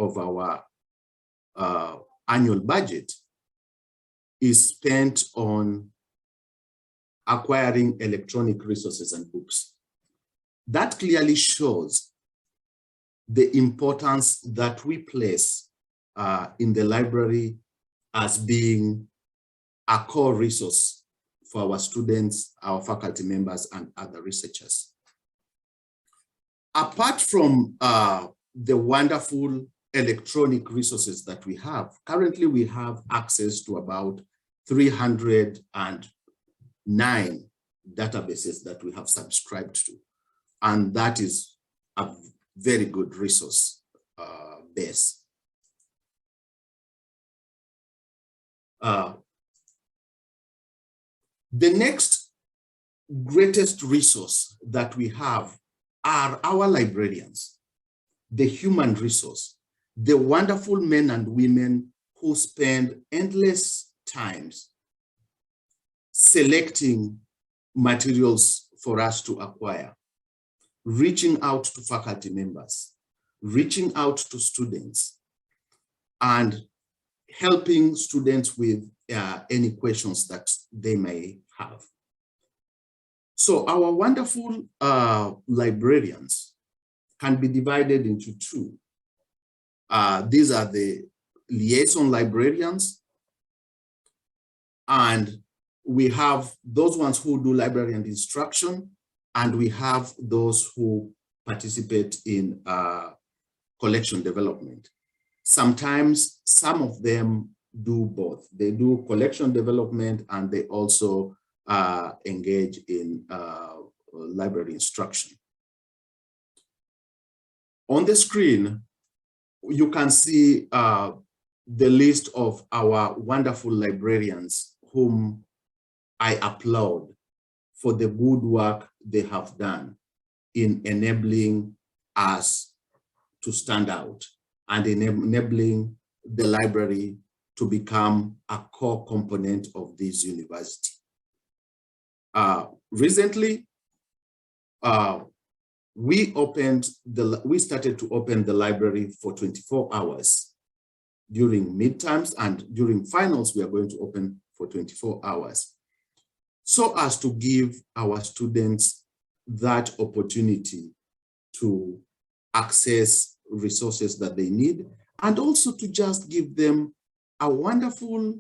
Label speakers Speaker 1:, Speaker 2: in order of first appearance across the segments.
Speaker 1: of our annual budget is spent on acquiring electronic resources and books. That clearly shows the importance that we place in the library as being a core resource for our students, our faculty members, and other researchers. Apart from the wonderful electronic resources that we have, currently we have access to about 309 databases that we have subscribed to. And that is a very good resource base. The next greatest resource that we have are our librarians, the human resource, the wonderful men and women who spend endless times selecting materials for us to acquire, reaching out to faculty members, reaching out to students, and helping students with any questions that they may have. So our wonderful librarians can be divided into two. These are the liaison librarians, and we have those ones who do library and instruction, and we have those who participate in collection development. Sometimes some of them do both. They do collection development and they also engage in library instruction. On the screen, you can see the list of our wonderful librarians whom I applaud for the good work they have done in enabling us to stand out and enabling the library to become a core component of this university. Recently, we started to open the library for 24 hours during midterms, and during finals, we are going to open for 24 hours. So as to give our students that opportunity to access resources that they need, and also to just give them a wonderful,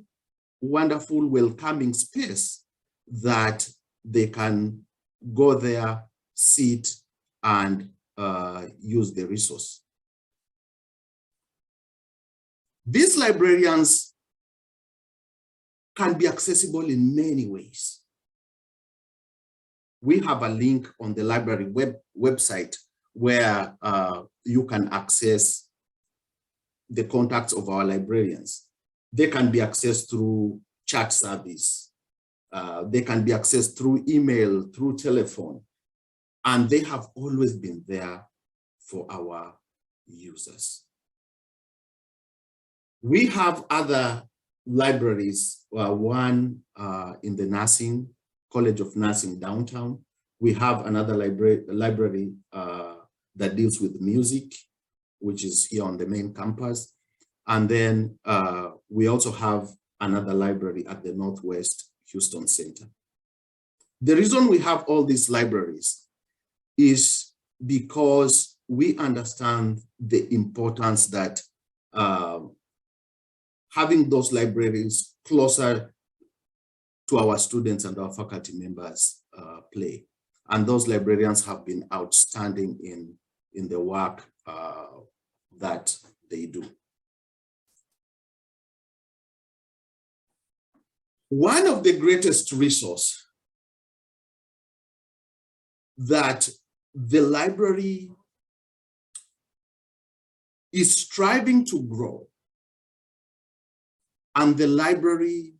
Speaker 1: wonderful welcoming space that they can go there, sit, and use the resource. These librarians can be accessible in many ways. We have a link on the library website where you can access the contacts of our librarians. They can be accessed through chat service. They can be accessed through email, through telephone, and they have always been there for our users. We have other libraries, one in the nursing, College of Nursing downtown. We have another library that deals with music, which is here on the main campus. And then we also have another library at the Northwest Houston Center. The reason we have all these libraries is because we understand the importance that having those libraries closer to our students and our faculty members play. And those librarians have been outstanding in the work that they do. One of the greatest resources that the library is striving to grow, and the library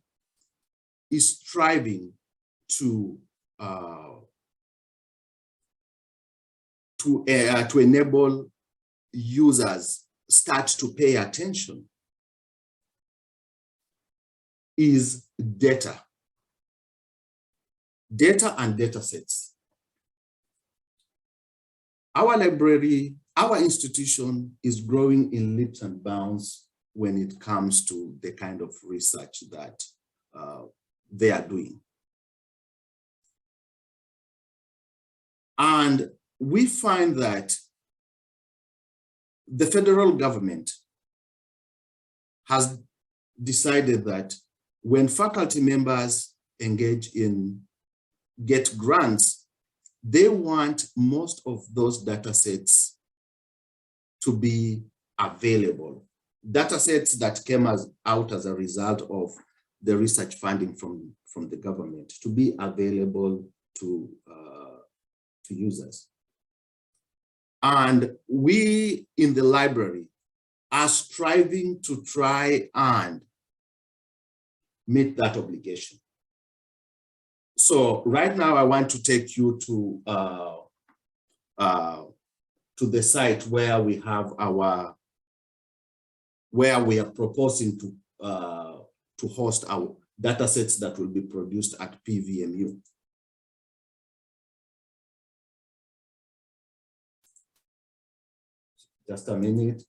Speaker 1: is striving to enable users start to pay attention, is data. Data and data sets. our library, our institution is growing in leaps and bounds when it comes to the kind of research that they are doing. And we find that the federal government has decided that when faculty members engage in get grants, they want most of those data sets to be available. Data sets that came out as a result of the research funding from the government to be available to users. And we in the library are striving to try and meet that obligation. So right now I want to take you to the site where we have where we are proposing to host our data sets that will be produced at PVMU. Just a minute.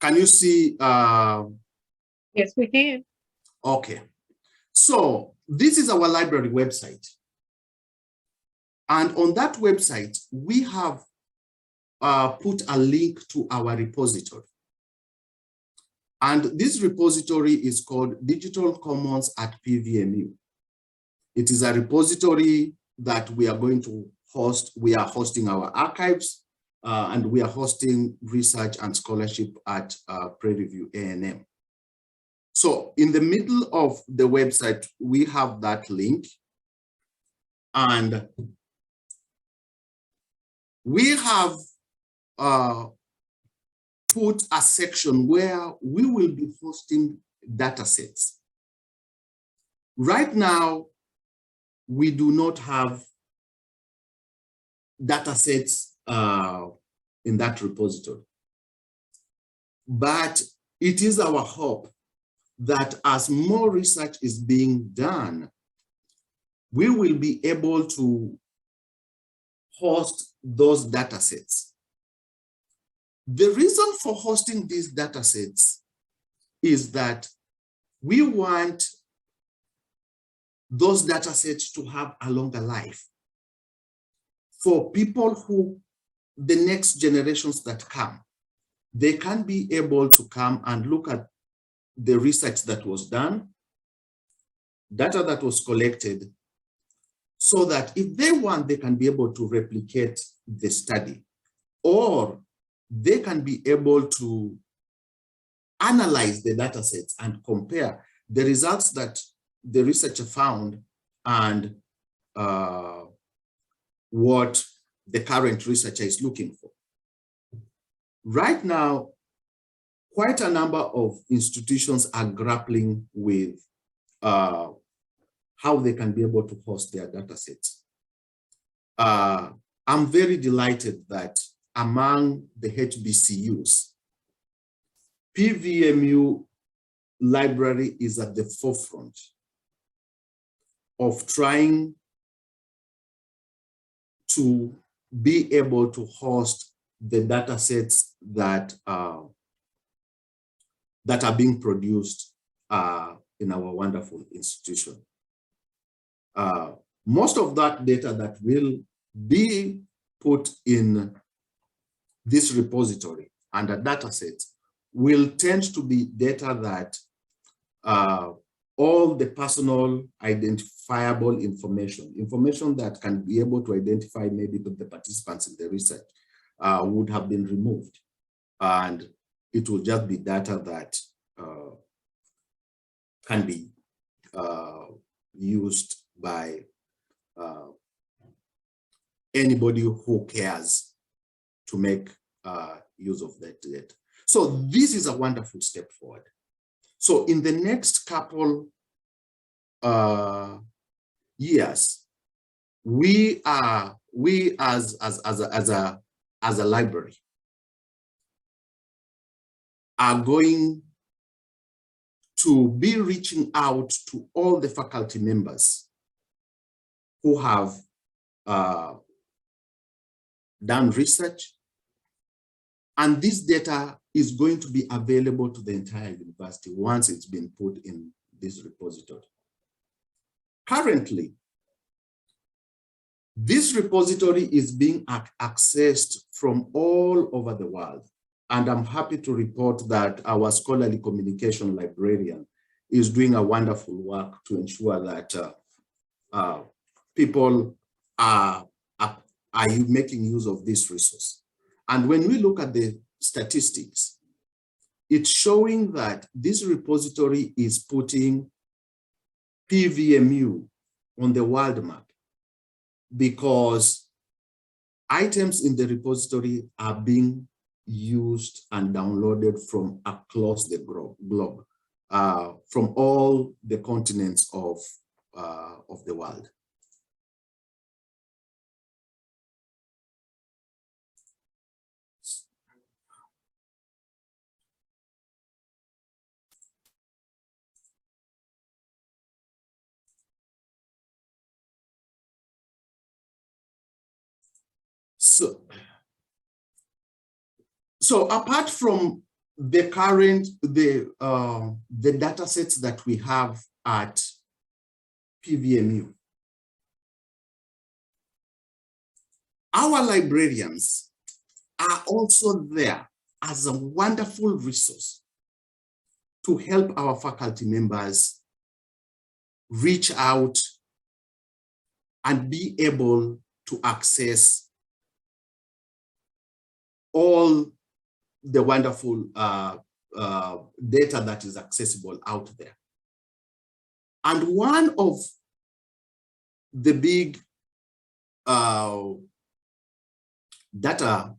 Speaker 1: Can you see?
Speaker 2: Yes, we can.
Speaker 1: Okay. So this is our library website. And on that website, we have put a link to our repository. And this repository is called Digital Commons at PVMU. It is a repository that we are going to host. We are hosting our archives, and we are hosting research and scholarship at Prairie A&M. So in the middle of the website, we have that link, and we have put a section where we will be hosting data sets. Right now, we do not have data sets in that repository, but it is our hope that as more research is being done, we will be able to host those data sets. The reason for hosting these data sets is that we want those data sets to have a longer life for people who, the next generations that come, they can be able to come and look at the research that was done, data that was collected, so that if they want, they can be able to replicate the study, or they can be able to analyze the data sets and compare the results that the researcher found and what the current researcher is looking for. Right now, quite a number of institutions are grappling with how they can be able to host their data sets. I'm very delighted that among the HBCUs, PVMU library is at the forefront of trying to be able to host the data sets that are being produced in our wonderful institution. Most of that data that will be put in this repository under data sets will tend to be data that all the personal identifiable information that can be able to identify maybe the participants in the research would have been removed. And it will just be data that can be used by anybody who cares to make use of that data. So this is a wonderful step forward. So in the next couple years, we as a as a library, are going to be reaching out to all the faculty members who have done research, and this data is going to be available to the entire university once it's been put in this repository. Currently, this repository is being accessed from all over the world. And I'm happy to report that our scholarly communication librarian is doing a wonderful work to ensure that people are making use of this resource. And when we look at the statistics, it's showing that this repository is putting PVMU on the world map, because items in the repository are being used and downloaded from across the globe, from all the continents of the world. So apart from the current, the data sets that we have at PVMU, our librarians are also there as a wonderful resource to help our faculty members reach out and be able to access all the wonderful data that is accessible out there. And one of the big data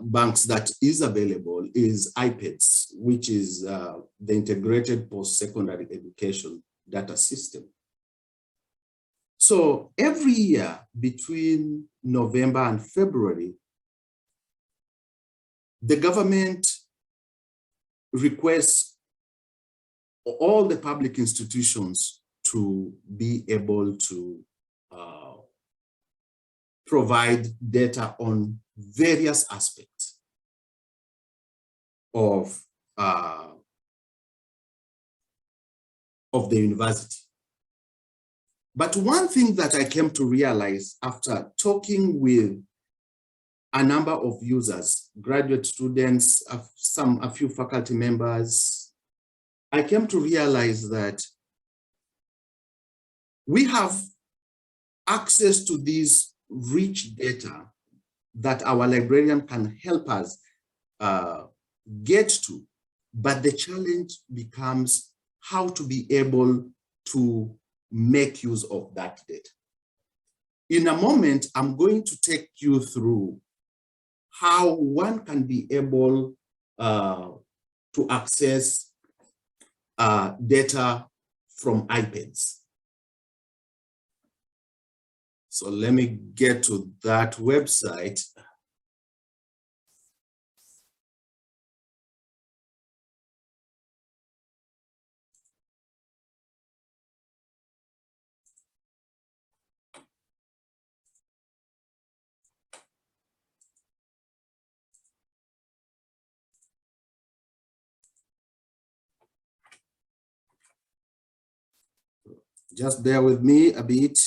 Speaker 1: banks that is available is IPEDS, which is the Integrated Post-Secondary Education Data System. So every year between November and February, the government requests all the public institutions to be able to provide data on various aspects of the university. But one thing that I came to realize after talking with a number of users, graduate students, a few faculty members, I came to realize that we have access to these rich data that our librarian can help us get to, but the challenge becomes how to be able to make use of that data. In a moment, I'm going to take you through how one can be able to access data from IPEDS. So let me get to that website. Just bear with me a bit.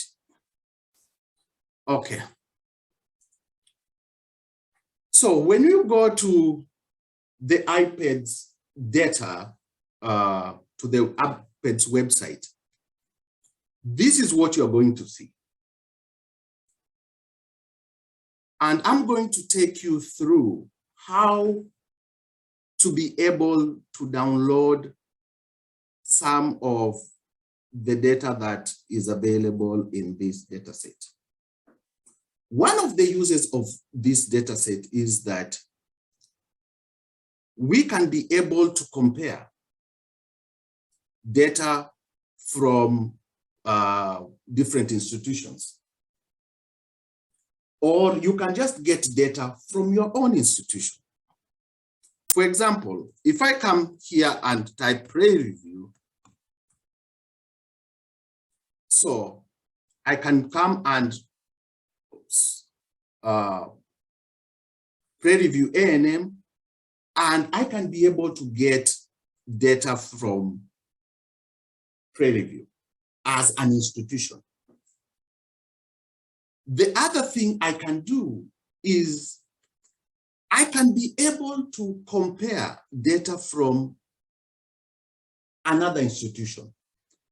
Speaker 1: Okay. So when you go to the IPEDS data, to the IPEDS website, this is what you're going to see. And I'm going to take you through how to be able to download some of the data that is available in this data set. One of the uses of this data set is that we can be able to compare data from different institutions. or you can just get data from your own institution. For example, if I come here and type Prairie review, so I can come and Prairie review A&M, and I can be able to get data from Prairie review as an institution. The other thing I can do is I can be able to compare data from another institution.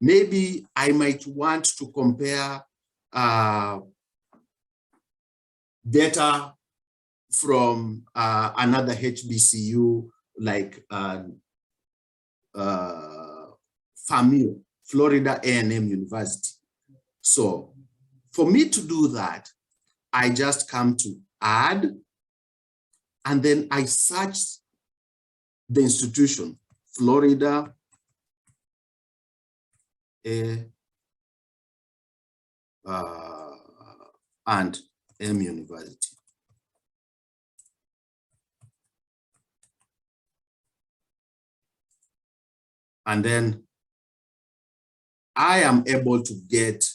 Speaker 1: Maybe I might want to compare data from another HBCU like FAMU, Florida A&M University. So for me to do that, I just come to add, and then I search the institution, Florida and M University. And then I am able to get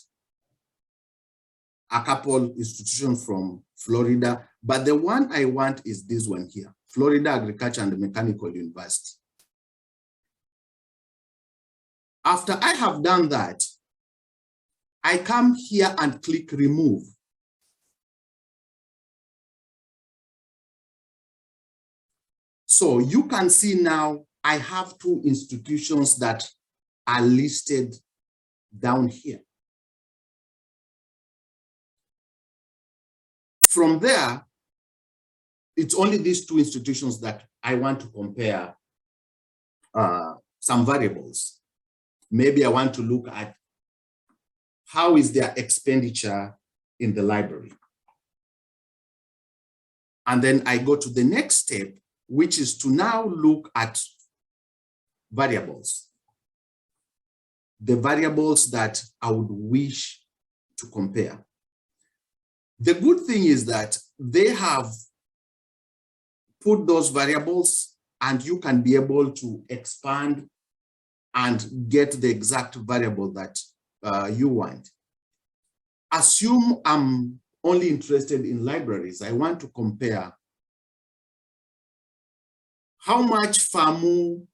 Speaker 1: a couple institutions from Florida, but the one I want is this one here, Florida Agriculture and Mechanical University. After I have done that, I come here and click remove. So you can see now I have two institutions that are listed down here. From there, it's only these two institutions that I want to compare some variables. Maybe I want to look at how is their expenditure in the library. And then I go to the next step, which is to now look at variables. The variables that I would wish to compare. The good thing is that they have put those variables and you can be able to expand and get the exact variable that you want. Assume I'm only interested in libraries. I want to compare how much FAMU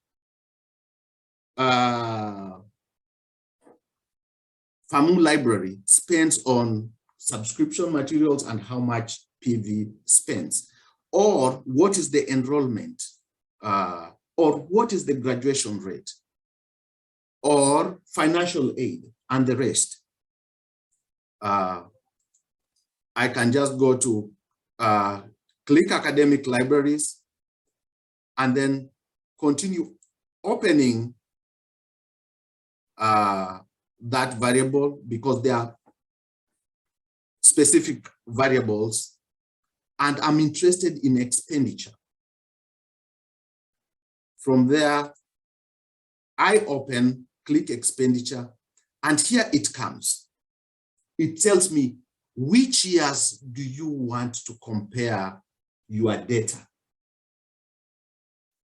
Speaker 1: library spends on subscription materials and how much PV spends, or what is the enrollment, or what is the graduation rate, or financial aid, and the rest. I can just go to click academic libraries and then continue opening that variable, because there are specific variables, and I'm interested in expenditure. From there, I open, click expenditure, and here it comes. It tells me which years do you want to compare your data.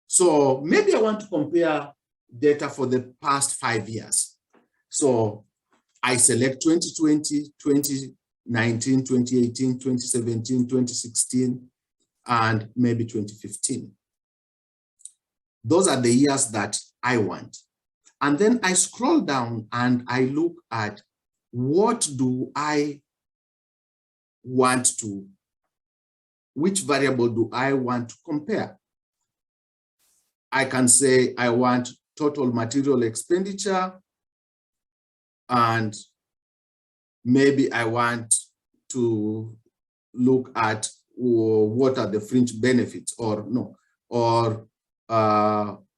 Speaker 1: So maybe I want to compare data for the past 5 years. So I select 2020, 2019, 2018, 2017, 2016, and maybe 2015. Those are the years that I want. And then I scroll down and I look at what do I want to, which variable do I want to compare? I can say I want total material expenditure, and maybe I want to look at what are the fringe benefits, or no, or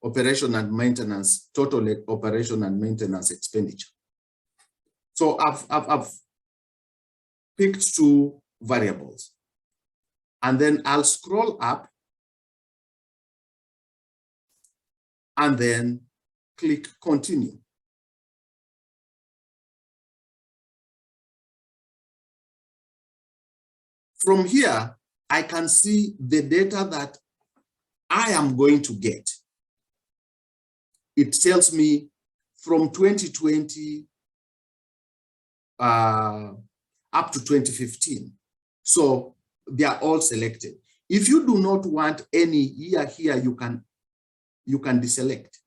Speaker 1: operation and maintenance, total operation and maintenance expenditure. So I've picked two variables, and then I'll scroll up and then click continue. From here, I can see the data that I am going to get. It tells me from 2020 up to 2015. So they are all selected. If you do not want any year here, you can deselect.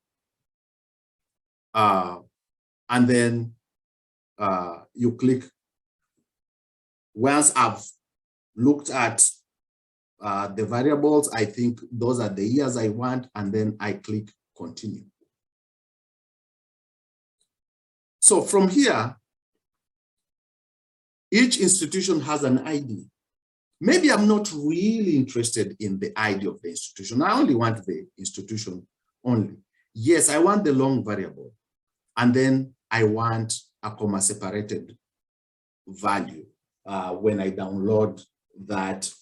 Speaker 1: And then you click. Once I've looked at the variables, I think those are the years I want, and then I click continue. So from here, each institution has an ID. Maybe I'm not really interested in the ID of the institution. I only want the institution only. Yes, I want the long variable. And then I want a comma separated value when I download that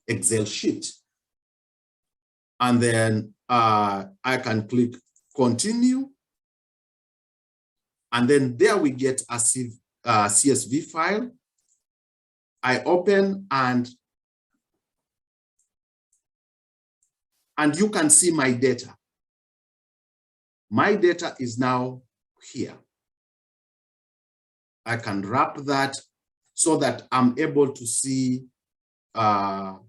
Speaker 1: Excel sheet. And then I can click continue. And then there we get a CSV file. I open and you can see my data. My data is now here. I can wrap that so that I'm able to see all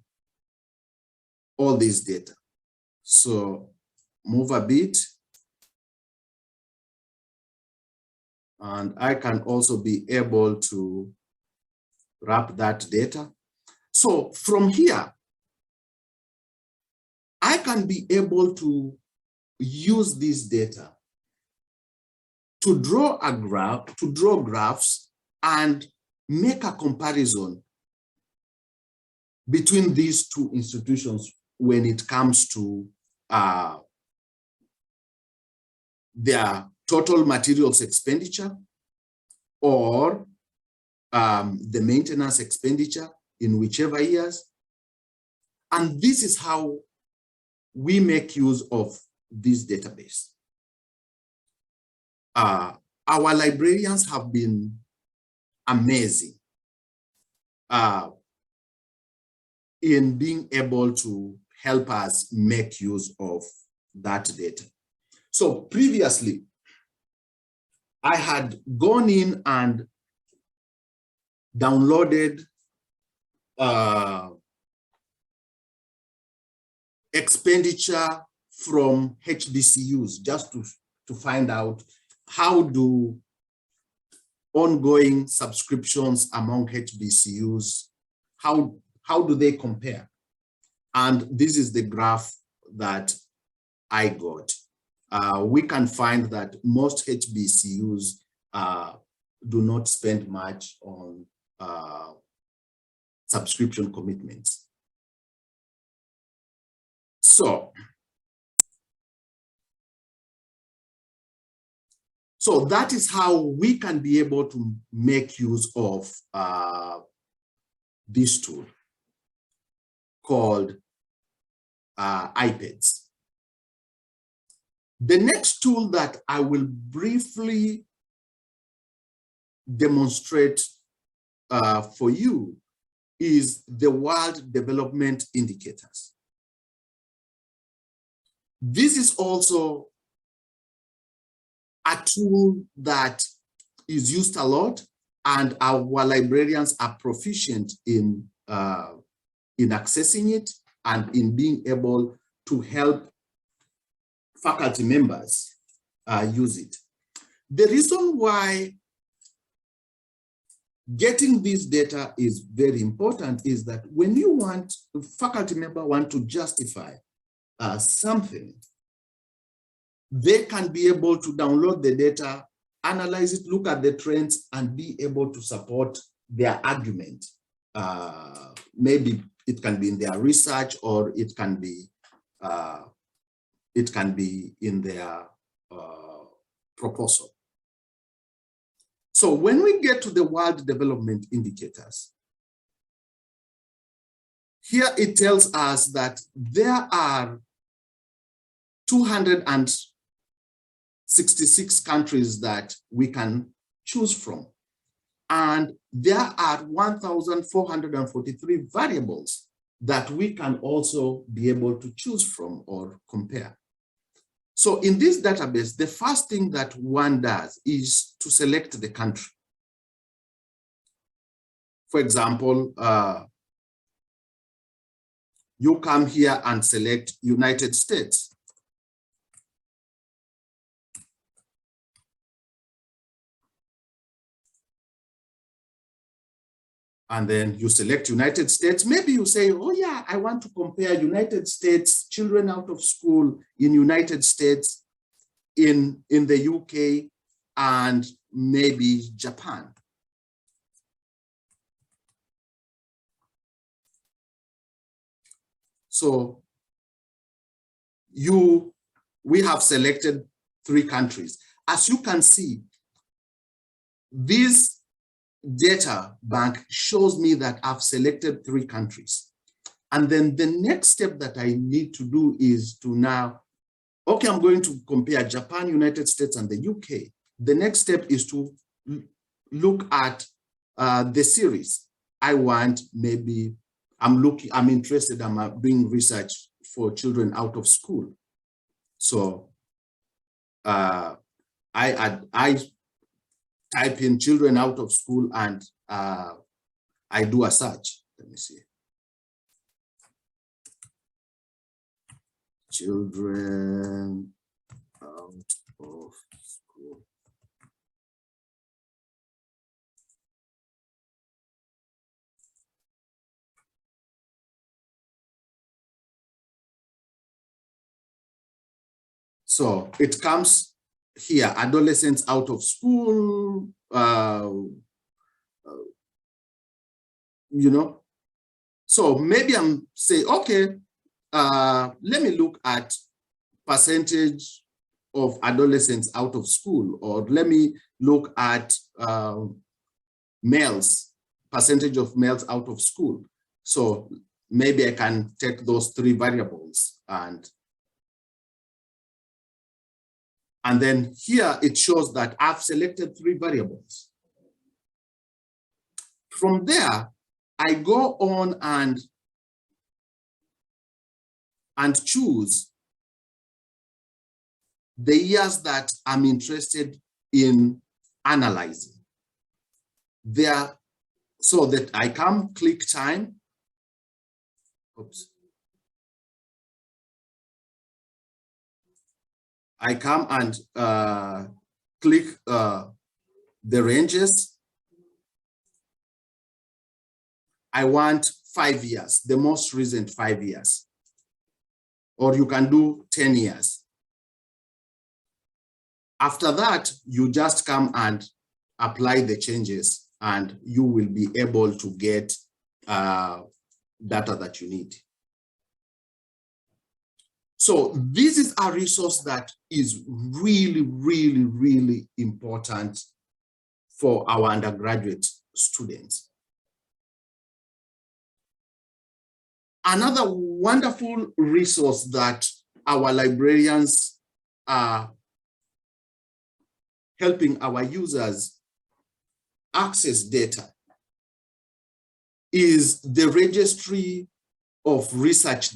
Speaker 1: this data. So move a bit. And I can also be able to wrap that data. So from here, I can be able to use this data to draw a graph, to draw graphs and make a comparison between these two institutions when it comes to their total materials expenditure or the maintenance expenditure in whichever years. And this is how we make use of this database. Our librarians have been amazing in being able to help us make use of that data. So previously, I had gone in and downloaded expenditure from HBCUs just to find out how do ongoing subscriptions among HBCUs, how do they compare? And this is the graph that I got. We can find that most HBCUs do not spend much on subscription commitments. So that is how we can be able to make use of this tool called iPads. The next tool that I will briefly demonstrate for you is the World Development Indicators. This is also a tool that is used a lot, and our librarians are proficient in accessing it and in being able to help faculty members use it. The reason why getting this data is very important is that when you want, a faculty member want to justify something, they can be able to download the data, analyze it, look at the trends, and be able to support their argument. Maybe it can be in their research, or it can be in their proposal. So when we get to the World Development Indicators, here it tells us that there are 266 countries that we can choose from. And there are 1,443 variables that we can also be able to choose from or compare. So in this database, the first thing that one does is to select the country. For example, you come here and select United States. And then you select United States. Maybe you say, oh yeah, I want to compare United States, children out of school in United States, in the UK, and maybe Japan. So we have selected 3 countries. As you can see, this data bank shows me that I've selected 3 countries. And then the next step that I need to do is to now, okay, I'm going to compare Japan, United States, and the UK. The next step is to look at the series. I want, maybe, I'm interested, I'm doing research for children out of school. So I type in children out of school and I do a search. Let me see. Children out of school. So it comes here, adolescents out of school, you know. So maybe I'm saying, okay, let me look at percentage of adolescents out of school, or let me look at males, percentage of males out of school. So maybe I can take those 3 variables and then here it shows that I've selected 3 variables. From there, I go on and choose the years that I'm interested in analyzing. There, so that I come click time. Oops. I come and click the ranges. I want 5 years, the most recent 5 years. Or you can do 10 years. After that, you just come and apply the changes and you will be able to get data that you need. So this is a resource that is really, really, really important for our undergraduate students. Another wonderful resource that our librarians are helping our users access data is the Registry of Research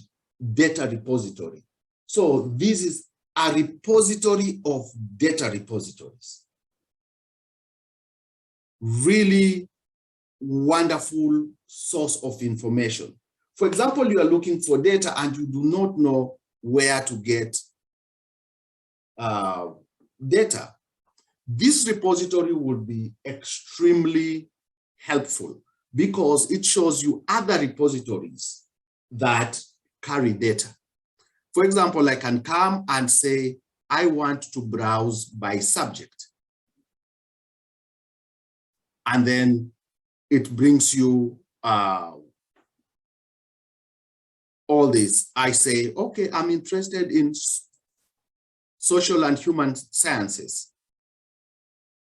Speaker 1: Data Repository. So this is a repository of data repositories. Really wonderful source of information. For example, you are looking for data and you do not know where to get data. This repository would be extremely helpful because it shows you other repositories that carry data. For example, I can come and say, I want to browse by subject. And then it brings you all this. I say, okay, I'm interested in social and human sciences.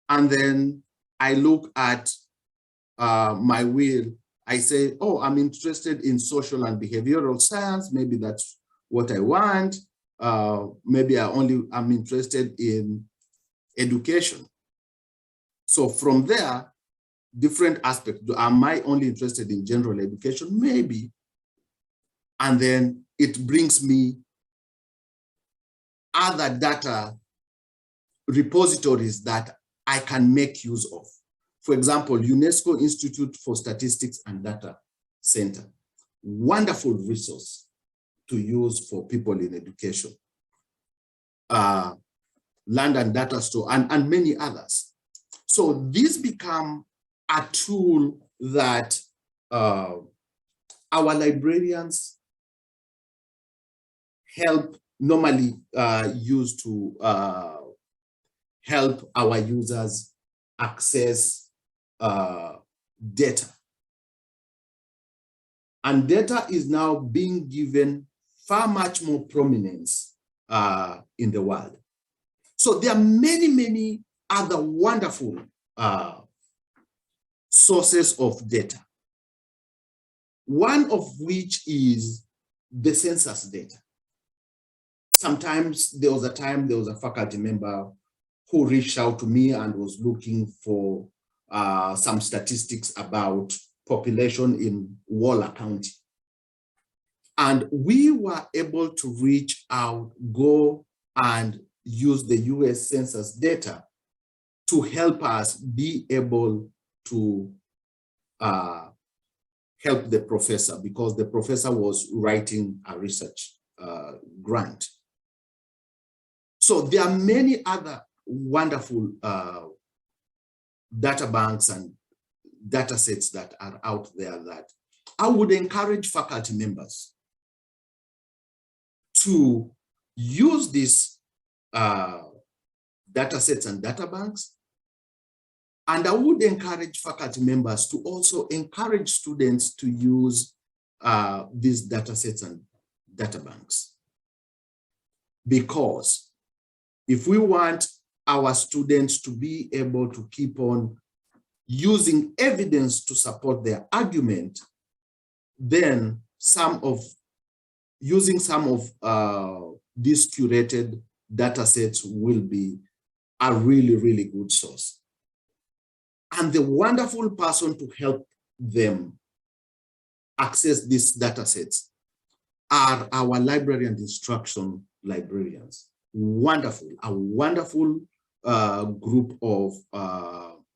Speaker 1: And then I look at my wheel. I say, oh, I'm interested in social and behavioral science. Maybe that's what I want. Maybe I'm interested in education. So from there, different aspects. Am I only interested in general education? Maybe. And then it brings me other data repositories that I can make use of. For example, UNESCO Institute for Statistics and Data Center, wonderful resource to use for people in education. London Data Store and many others. So these become a tool that our librarians normally use to help our users access data. And data is now being given far much more prominence in the world. So there are many, many other wonderful sources of data. One of which is the census data. Sometimes there was a faculty member who reached out to me and was looking for some statistics about population in Olaka County. And we were able to reach out, go and use the US Census data to help us be able to help the professor, because the professor was writing a research grant. So there are many other wonderful data banks and data sets that are out there that I would encourage faculty members to use these data sets and data banks. And I would encourage faculty members to also encourage students to use these data sets and data banks. Because if we want our students to be able to keep on using evidence to support their argument, then using some of these curated data sets will be a really, really good source. And the wonderful person to help them access these data sets are our library and instruction librarians. Wonderful, a wonderful group of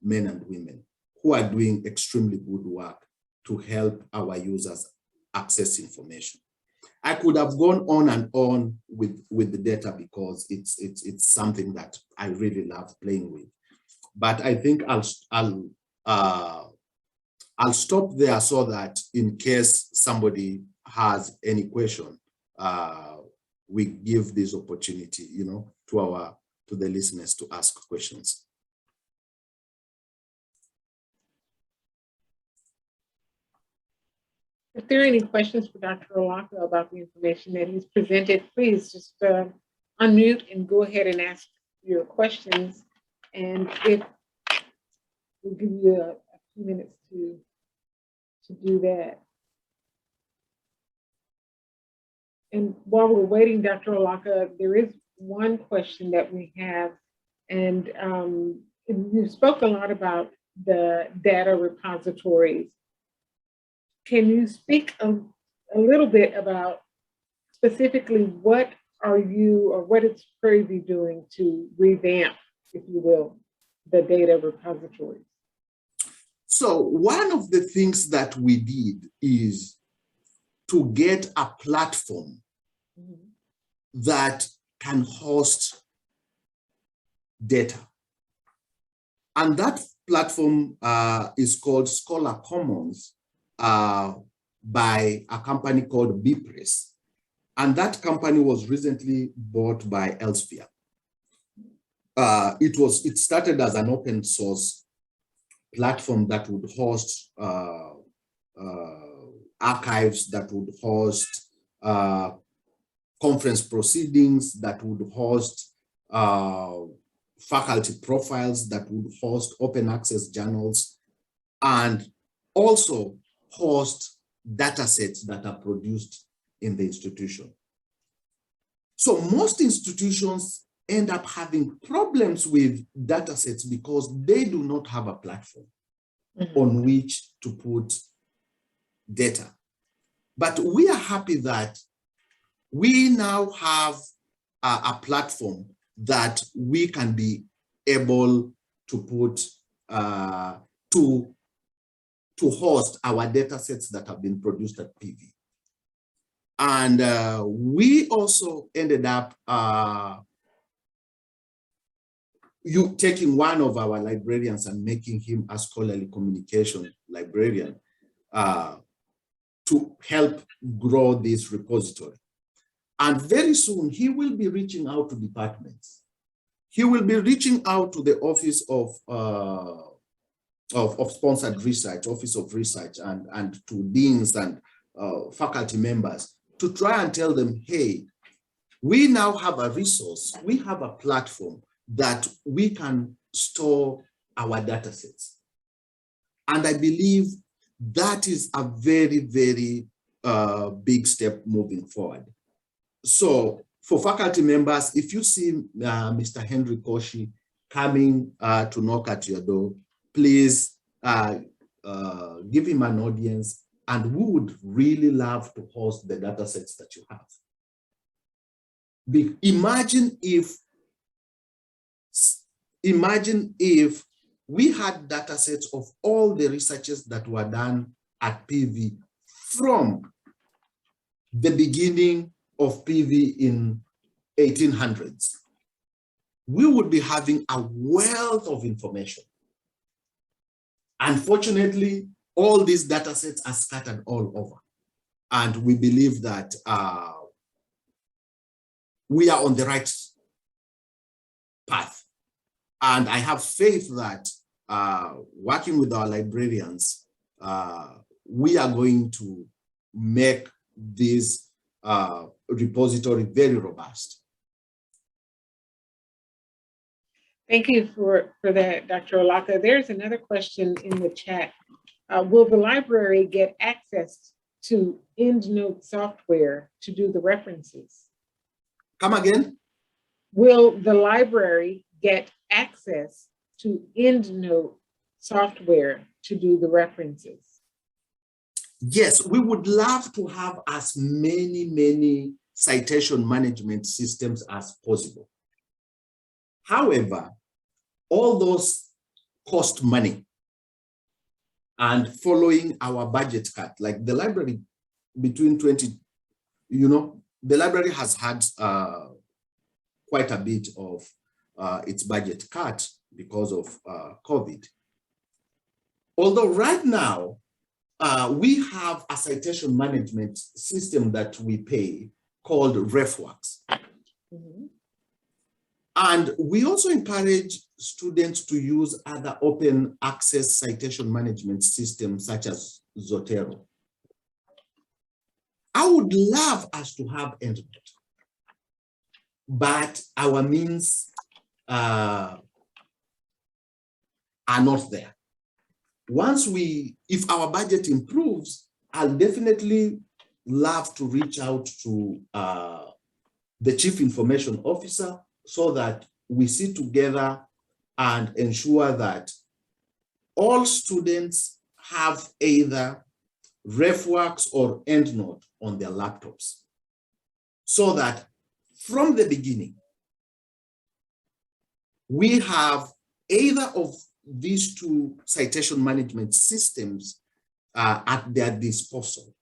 Speaker 1: men and women who are doing extremely good work to help our users access information. I could have gone on and on with the data because it's something that I really love playing with. But I think I'll stop there so that in case somebody has any question, we give this opportunity, to the listeners to ask questions.
Speaker 2: If there are any questions for Dr. Olaka about the information that he's presented, please just unmute and go ahead and ask your questions. And if we'll give you a few minutes to do that. And while we're waiting, Dr. Olaka, there is one question that we have, and you spoke a lot about the data repositories. Can you speak a little bit about specifically what are you or what is Prairie doing to revamp, if you will, the data repositories?
Speaker 1: So one of the things that we did is to get a platform that can host data. And that platform is called Scholar Commons by a company called BPress. And that company was recently bought by Elsevier. It started as an open source platform that would host archives, that would host conference proceedings, that would host faculty profiles, that would host open access journals, and also host data sets that are produced in the institution. So most institutions end up having problems with data sets because they do not have a platform. on which to put data. But we are happy that we now have a platform that we can be able to put to host our data sets that have been produced at PV. And we also ended up taking one of our librarians and making him a scholarly communication librarian to help grow this repository. And very soon he will be reaching out to departments. He will be reaching out to the Office of Sponsored Research, Office of Research, and to deans and faculty members to try and tell them, hey, we now have a resource, we have a platform that we can store our data sets. And I believe that is a very, very big step moving forward. So for faculty members, if you see Mr. Henry Koshi coming to knock at your door, please give him an audience, and we would really love to host the data sets that you have. Imagine if we had data sets of all the researches that were done at PV from the beginning of PV in 1800s. We would be having a wealth of information. Unfortunately, all these data sets are scattered all over. And we believe that we are on the right path. And I have faith that working with our librarians, we are going to make this repository very robust.
Speaker 2: Thank you for that, Dr. Olaka. There's another question in the chat. Will the library get access to Endnote software to do the references?
Speaker 1: Come again?
Speaker 2: Will the library get access to Endnote software to do the references?
Speaker 1: Yes, we would love to have as many citation management systems as possible. However, all those cost money, and following our budget cut, like the library between the library has had quite a bit of its budget cut because of COVID. Although right now, we have a citation management system that we pay called RefWorks. Mm-hmm. And we also encourage students to use other open access citation management systems such as Zotero. I would love us to have Endnote, but our means are not there. If our budget improves, I'll definitely love to reach out to the Chief Information Officer so that we sit together and ensure that all students have either RefWorks or Endnote on their laptops, so that from the beginning, we have either of these two citation management systems at their disposal.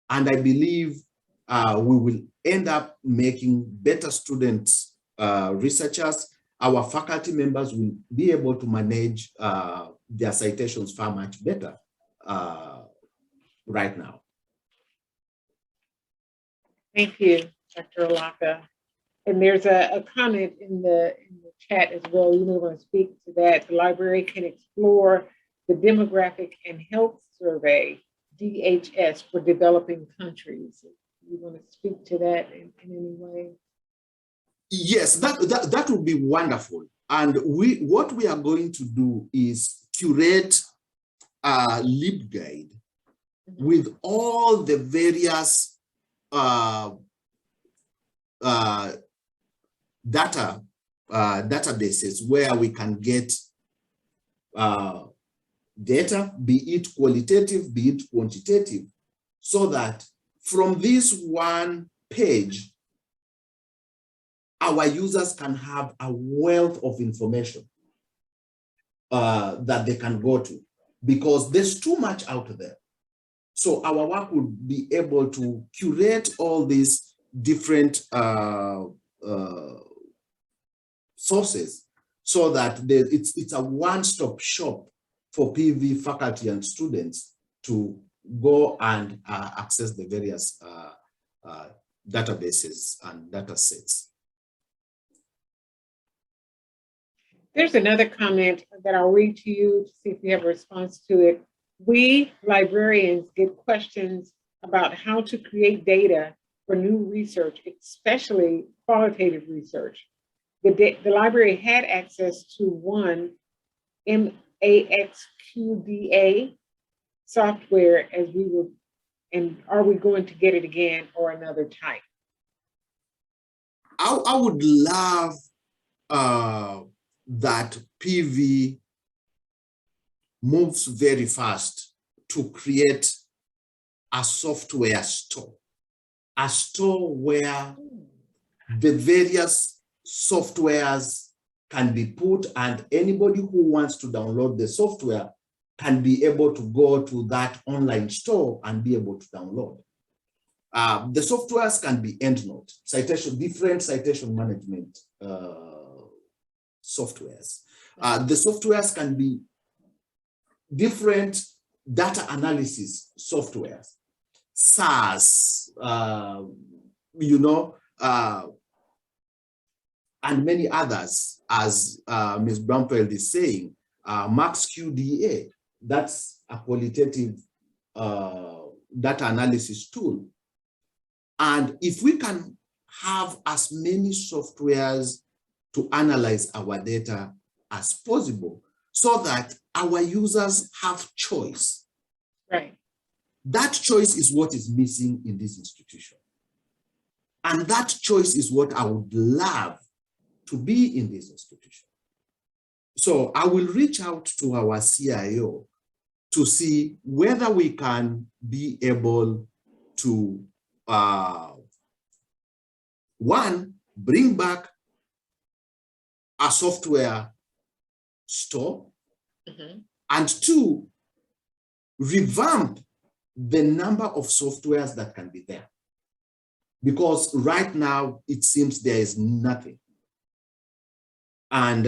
Speaker 1: And I believe we will end up making better students, researchers. Our faculty members will be able to manage their citations far much better right now.
Speaker 2: Thank you, Dr. Olaka. And there's a comment in the chat as well. You may want to speak to that. The library can explore the demographic and health survey, DHS, for developing countries. You want to speak to that in any way?
Speaker 1: Yes, that would be wonderful. And what we are going to do is curate a LibGuide with all the various databases where we can get data, be it qualitative, be it quantitative, so that from this one page, our users can have a wealth of information that they can go to, because there's too much out there. So our work would be able to curate all these different sources, so that it's a one-stop shop for PV faculty and students to go and access the various databases and data sets.
Speaker 2: There's another comment that I'll read to you to see if you have a response to it. We librarians get questions about how to create data for new research, especially qualitative research. The library had access to one MAXQDA software as we were, and are we going to get it again or another type?
Speaker 1: I would love that PV moves very fast to create a software store, a store where the various softwares can be put, and anybody who wants to download the software can be able to go to that online store and be able to download. The softwares can be Endnote, different citation management softwares. The softwares can be different data analysis softwares, SAS, and many others, as Ms. Bramfeld is saying, MaxQDA, that's a qualitative data analysis tool. And if we can have as many softwares to analyze our data as possible, so that our users have choice.
Speaker 2: Right.
Speaker 1: That choice is what is missing in this institution. And that choice is what I would love to be in this institution. So I will reach out to our CIO to see whether we can be able to, one, bring back a software store, and two, revamp the number of softwares that can be there. Because right now, it seems there is nothing. And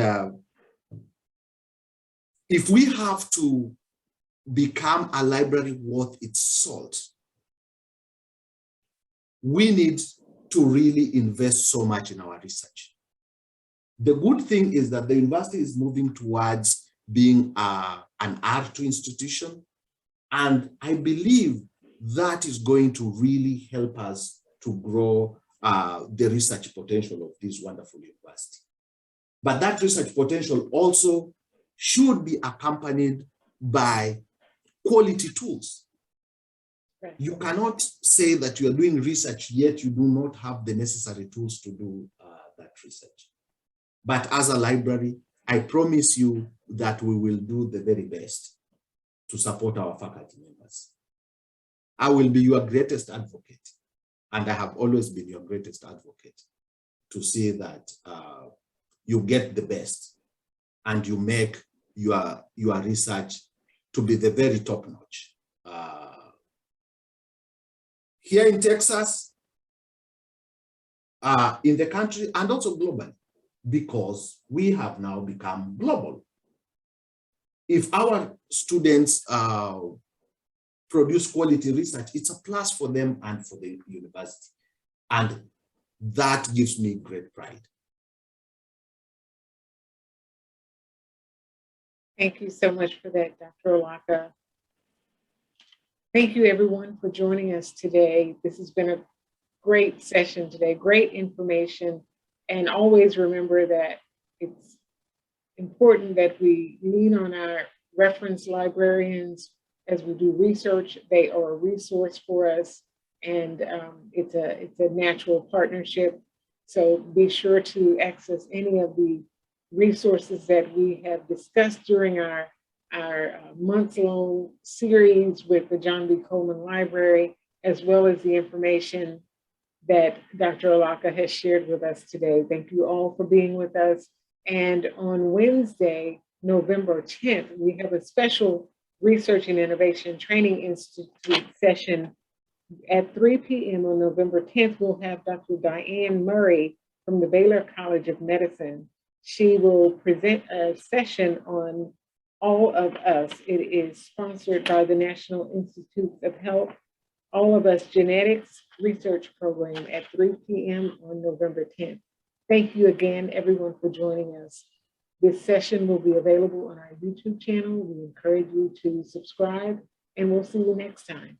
Speaker 1: if we have to become a library worth its salt, we need to really invest so much in our research. The good thing is that the university is moving towards being an R2 institution. And I believe that is going to really help us to grow the research potential of this wonderful university. But that research potential also should be accompanied by quality tools.
Speaker 2: Right.
Speaker 1: You cannot say that you are doing research, yet you do not have the necessary tools to do that research. But as a library, I promise you that we will do the very best to support our faculty members. I will be your greatest advocate, and I have always been your greatest advocate, to see that you get the best and you make your research to be the very top notch. Here in Texas, in the country, and also globally, because we have now become global. If our students produce quality research, it's a plus for them and for the university. And that gives me great pride.
Speaker 2: Thank you so much for that, Dr. Olaka. Thank you, everyone, for joining us today. This has been a great session today, great information. And always remember that it's important that we lean on our reference librarians as we do research. They are a resource for us, and it's a natural partnership. So be sure to access any of the resources that we have discussed during our our months-long series with the John B. Coleman Library, as well as the information that Dr. Olaka has shared with us today. Thank you all for being with us. And on Wednesday, November 10th, we have a special Research and Innovation Training Institute session at 3 p.m. on November 10th. We'll have Dr. Diane Murray from the Baylor College of Medicine. She will present a session on All of Us. It is sponsored by the National Institutes of Health, All of Us Genetics Research Program at 3 p.m. on November 10th. Thank you again, everyone, for joining us. This session will be available on our YouTube channel. We encourage you to subscribe, and we'll see you next time.